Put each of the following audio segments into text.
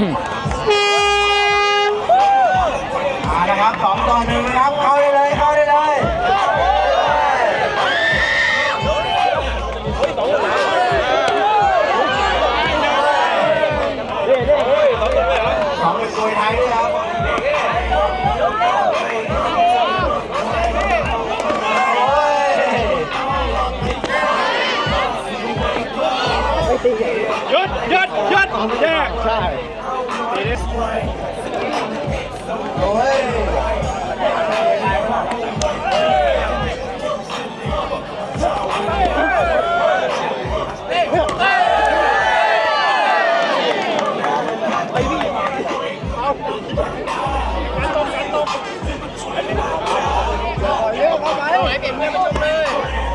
นะครับ2-1นะครับเข้าได้เลยเข้าได้เลย2-1กุยไทยด้วยครับหยุดแยกใช่โอ้ย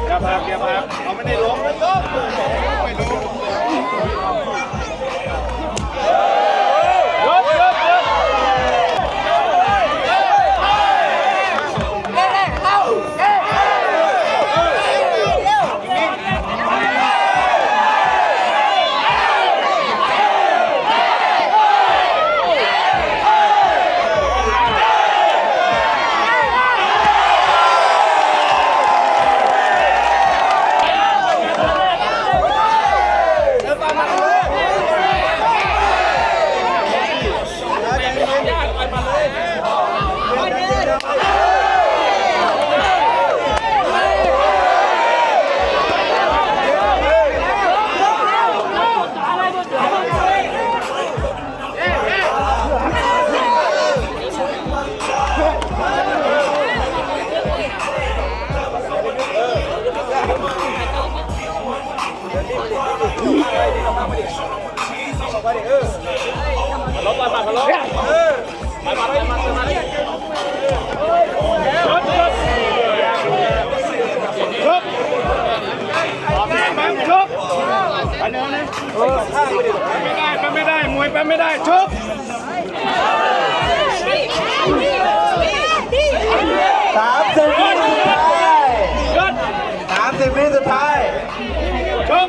อย่าพักเขาไม่ได้ล้มไม่ล้มไม่ล้มล้มมาล้มมาไม่ได้มวยไปไม่ได้ชุบ30 วิสุดท้ายชุบ